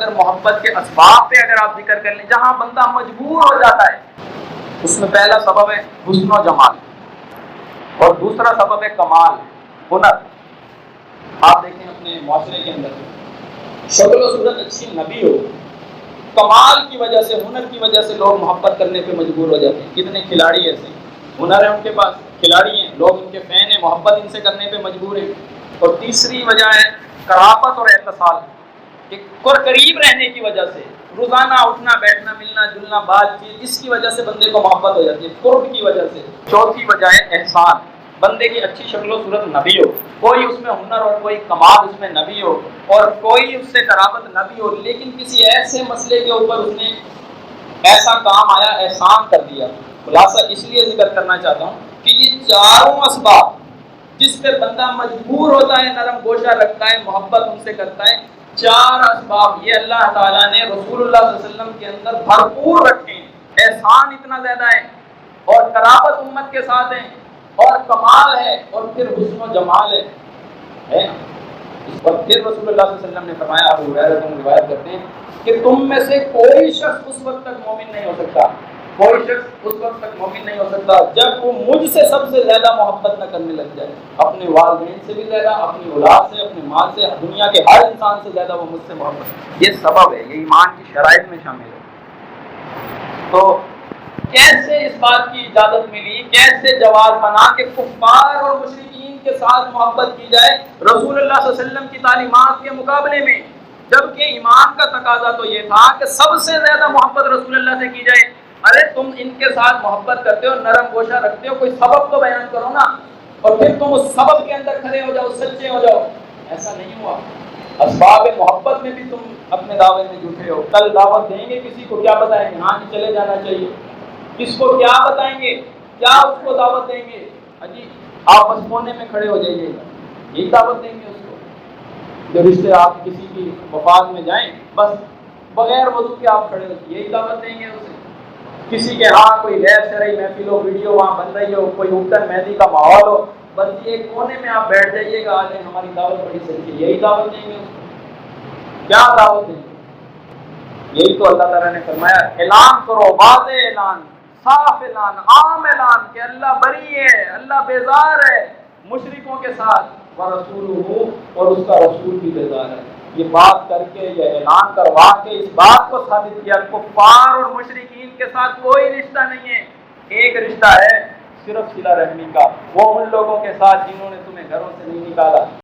اگر محبت کے اسباب پہ اگر آپ ذکر کر لیں، جہاں بندہ مجبور ہو جاتا ہے، اس میں پہلا سبب ہے حسن و جمال، اور دوسرا سبب ہے کمال، ہنر۔ آپ دیکھیں اپنے معاشرے کے اندر شکل و صورت اچھی نبی ہو، کمال کی وجہ سے، ہنر کی وجہ سے لوگ محبت کرنے پہ مجبور ہو جاتے ہیں۔ کتنے کھلاڑی ایسے ہیں، ہنر ہے ان کے پاس، کھلاڑی ہیں، لوگ ان کے فین ہیں، محبت ان سے کرنے پہ مجبور ہیں۔ اور تیسری وجہ ہے قرابت اور اتصال، کہ قریب رہنے کی وجہ سے، روزانہ اٹھنا بیٹھنا ملنا جلنا بات چیت، اس کی وجہ سے بندے کو محبت ہو جاتی ہے، قرب کی وجہ سے۔ چوتھی وجہ ہے احسان، بندے کی اچھی شکل و صورت نبی ہو، کوئی اس میں ہنر اور کوئی کمال اس میں نبی ہو، اور کوئی اس سے قرابت نبی ہو، لیکن کسی ایسے مسئلے کے اوپر اس نے ایسا کام آیا، احسان کر دیا۔ خلاصہ اس لیے ذکر کرنا چاہتا ہوں کہ یہ چاروں اسباب جس پہ بندہ مجبور ہوتا ہے، نرم گوشہ رکھتا ہے، محبت ان سے کرتا ہے، چار اسباب یہ اللہ تعالیٰ نے رسول اللہ صلی اللہ علیہ وسلم کے اندر بھرپور رکھے ہیں۔ احسان اتنا زیادہ ہے، اور قرابت امت کے ساتھ ہے، اور کمال ہے، اور پھر حسن و جمال ہے۔ اور پھر رسول اللہ صلی اللہ علیہ وسلم نے فرمایا، ابو ہریرہ روایت کرتے ہیں کہ تم میں سے کوئی شخص اس وقت تک مومن نہیں ہو سکتا، کوئی شخص اس وقت تک مومن نہیں ہو سکتا جب وہ مجھ سے سب سے زیادہ محبت نہ کرنے لگ جائے، اپنے والدین سے بھی زیادہ، اپنی اولاد سے، اپنے مال سے، دنیا کے ہر انسان سے زیادہ وہ مجھ سے محبت۔ یہ سبب ہے، یہ ایمان کی شرائط میں شامل ہے۔ تو کیسے اس بات کی اجازت ملی، کیسے جواز بنا کہ کفار اور مشرکین کے ساتھ محبت کی جائے رسول اللہ صلی اللہ علیہ وسلم کی تعلیمات کے مقابلے میں، جبکہ ایمان کا تقاضا تو یہ تھا کہ سب سے زیادہ محبت رسول اللہ سے کی جائے۔ ارے تم ان کے ساتھ محبت کرتے ہو، نرم گوشہ رکھتے ہو، کوئی سبب تو بیان کرو نا، اور پھر تم اس سبب کے اندر کھڑے ہو جاؤ، سچے ہو جاؤ۔ ایسا نہیں ہوا، اسباب محبت میں بھی تم اپنے دعوے میں جھوٹے ہو۔ کل دعوت دیں گے کسی کو، کیا بتائیں گے؟ ہاں جی چلے جانا چاہیے۔ کس کو کیا بتائیں گے، کیا اس کو دعوت دیں گے؟ جی آپ بس کونے میں کھڑے ہو جائیے گا، یہی دعوت دیں گے اس کو؟ جو رشتے آپ کسی کی وفات میں جائیں، بس بغیر وضو کے آپ کھڑے ہو، یہی دعوت دیں گے اسے؟ کسی کے ہاں کوئی غیر شرعی محفل ہو، ویڈیو وہاں بن رہی ہو، کوئی اٹھن مہندی کا ماحول ہو، بس ایک کونے میں آپ بیٹھ جائیے گا، آ جائیں ہماری دعوت بڑی سچی ہے، یہی دعوت دیں گے اس کو؟ کیا دعوت دیں گے؟ یہی تو اللہ تعالیٰ نے فرمایا اعلان کرو، واضح اعلان، صاف اعلان، عام اعلان کہ اللہ بری ہے، اللہ بیزار ہے مشرکوں کے ساتھ، ورسولہ، اور اس کا رسول بھی بیزار ہے۔ یہ بات کر کے، یہ اعلان کروا کے اس بات کو ثابت کیا کفار اور مشرکین کے ساتھ کوئی رشتہ نہیں ہے، ایک رشتہ ہے صرف صلہ رحمی کا، وہ ان لوگوں کے ساتھ جنہوں نے تمہیں گھروں سے نہیں نکالا۔